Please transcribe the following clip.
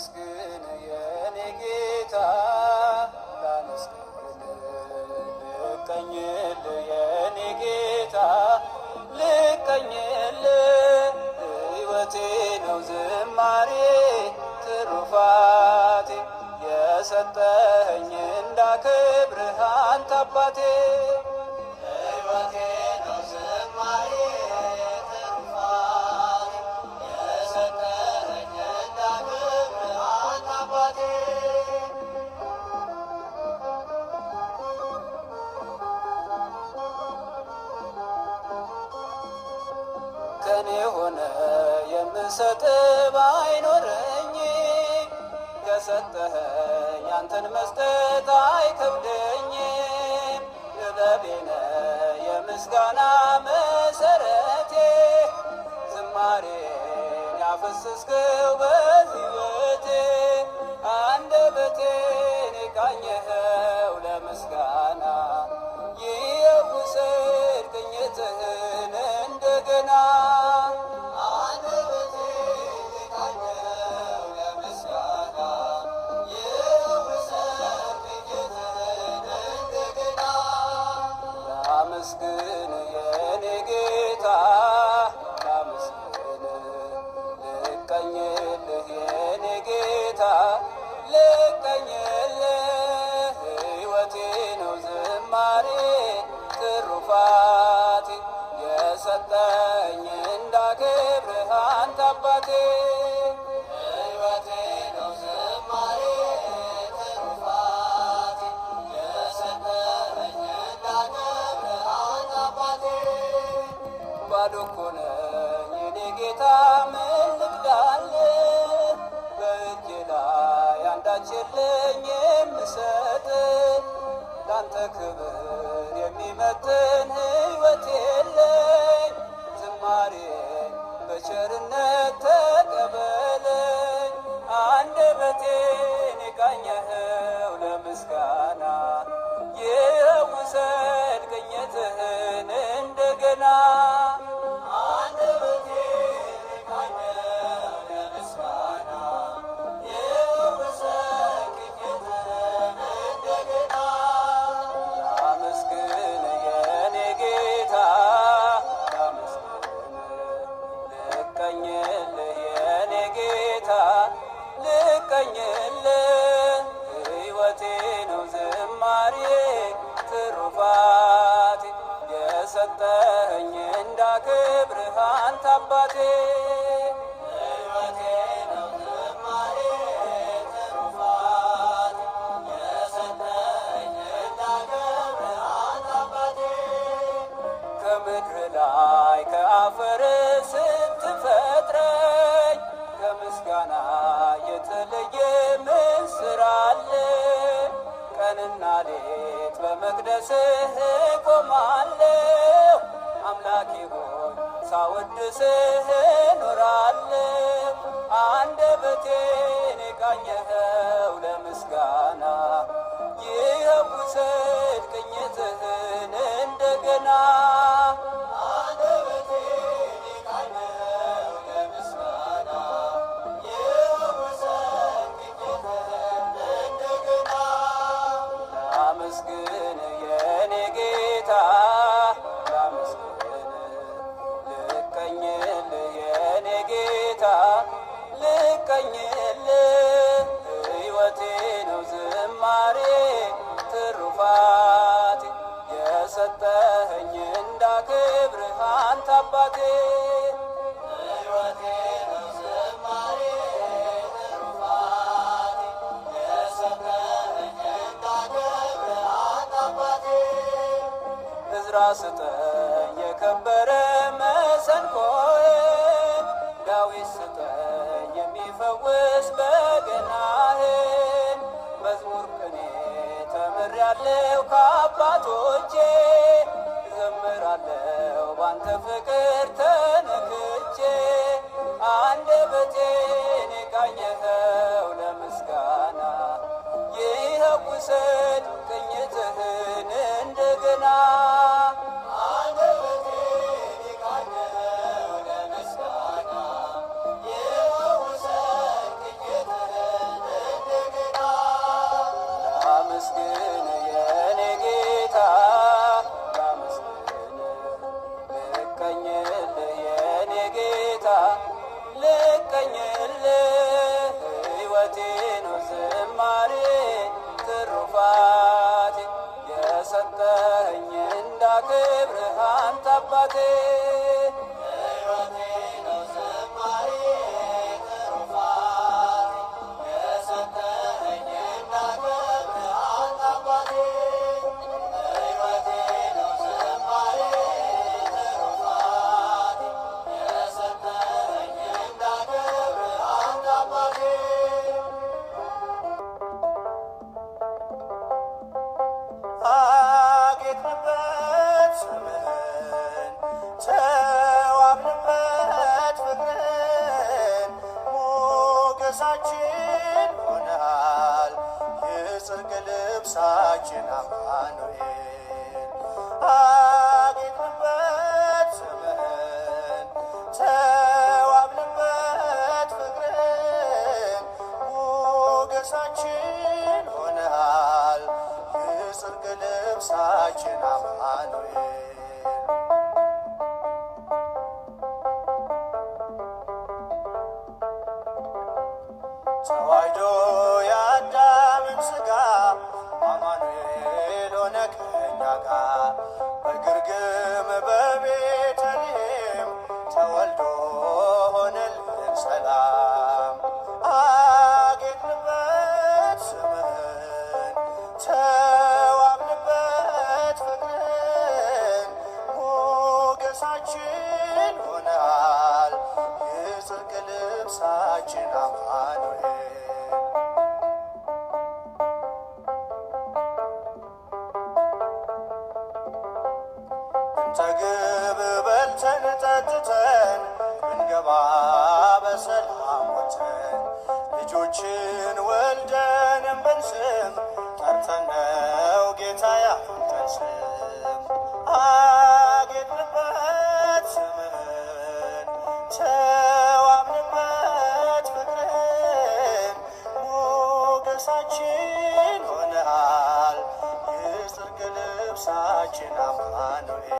ላመስግን የኔ ጌታ ላመስግን ልቀኝል የኔ ጌታ ልቀኝል ሕይወቴ ነው ዝማሬ ትሩፋቴ የሰጠኸኝ እንዳከብርህ አንተ አባቴ ሕይወቴ ነው ዝማሬ ትሩፋቴ የሰጠኸኝ እንዳከብርህ አንተ አባቴ ከኔ ሆነ የምሰጥ ባይኖረኝ ከሰጠኸኝ አንተን መስጠት አይከብደኝም። ጥበቤነ የምስጋና መሰረቴ ዝማሬን ያፈሰስከው በሕይወቴ አንደበቴን የቃኘኸው ለምስጋና ይውሰድ ቅኝትህን እንደገና ላመስግን የኔ ጌታ ላመስግን ልቀኝልህ የኔ ጌታ ልቀኝልህ ሕይወቴ ነው ዝማሬ ትሩፋቴ የሰጠኝ እንዳከብርህ አንተ አባቴ ሕይወቴ ነው ዝማሬ ትሩፋቴ የሰጠኝ እንዳከብርህ አንተ አባቴ ባዶ እኮ ነኝ የኔ ጌታ ምን ልክዳልህ በእጄ ላይ አንዳች የለኝ የምሰጥ ላንተ ክብር የሚመጥን ሕይወት የለኝ ዝማሬ በቸርነት ተቀበለኝ አንደበቴን የቃኘኸው ለምስጋና ይውሰድ ቅኝትህን እንደገና አንደበቴን የቃኘኸው ለምስጋና ይውሰድ ቅኝትህን እንደገና ላመስግን የኔ ጌታ ላመስግን ልቀኝልህ የኔ ጌታ ልቀኝልህ ሕይወቴ ነው ዝማሬ ትሩፋቴ የሰጠኸኝ እንዳከብርህ አንተ አባቴ ሕይወቴ ነው ዝማሬ ትሩፋቴ የሰጠኸኝ እንዳከብርህ አንተ አባቴ ከምድር ላይ ከአፈር ስትፈጥረኝ ከምስጋና የተለየ ምን ስራ አለ? ቀንና ሌት በመቅደስህ እቆማለሁ አምላኬ ሆይ ሳወድስህ እኖራለሁ አንደበቴን የቃኘኸው ለምስጋና ይውሰድ ቅኝትህን እንደገና አንደበቴን የቃኘኸው ለምስጋና ይውሰድ ቅኝትህን እንደገና ላመስግን የኔ ጌታ ላመስግን ልቀኝልህ የኔ ጌታ ልቀኝልህ ሕይወቴ ነው ዝማሬ ትሩፋቴ የሰጠኸኝ እንዳከብርህ አንተ አባቴ ሕይወቴ ነው ዝማሬ ትሩፋቴ የሰጠኸኝ እንዳከብርህ አንተ አባቴ ዕዝራ ስጠኝ የከበረ መሰንቆዬን ዳዊት ስጠኝ የሚፈውስ በገናህን መዝሙር ቅኔ ተምሬአለሁ ከአባቶቼ እዘምራለሁ ባንተ ፍቅር ተነክቼ አንደበቴን የቃኘኸው ለምስጋና ይውሰድ ቅኝትህን እንደገና አንደበቴን የቃኘኸው ለምስጋና ይውሰድ ቅኝትህን ሕይወቴ ነው ዝማሬ ትሩፋቴ የሰጠኸኝ እንዳከብርህ አንተ አባቴ ሕይወቴ ነው ዝማሬ ትሩፋቴ የሰጠኸኝ እንዳከብርህ አንተ አባቴ ሕይወቴ ነው ዝማሬ ትሩፋቴ የሰጠኸኝ እንዳከብርህ አንተ አባቴ አጌጥንበት ስምህን ተዋብንበት ፍቅርን ሞገሳችን ሆነሃል የጽድቅ ልብሳችን አማኑኤል አጌጥንበት ስምህን ተዋብንበት ፍቅርን ሞገሳችን ሆነሃል የጽድቅ ልብሳችን አማኑኤል ተዋሕዶ የአዳምን ሥጋ አማኑኤል ሆነ ከእኛ ጋር በግርግም በቤተልሔም ተወልዶ ሆነልን ሰላም አጌጥንበት ስምህን ተዋብንበት ፍቅርን ሞገሳችን ሆነሃል የጽድቅ ልብሳችን አማኑኤል እንጠግብ በልተን ጠጥተን ብንገባ በሰላም ወጥተን ልጆችን ወልደን ብንስም ጠርተን ነው ጌታ ያንተን ስም አጌጥንበት ስምህን ተዋብንበት ፍቅርን ሞገሳችን ሆነሃል የጽድቅ ልብሳችን አማኑኤል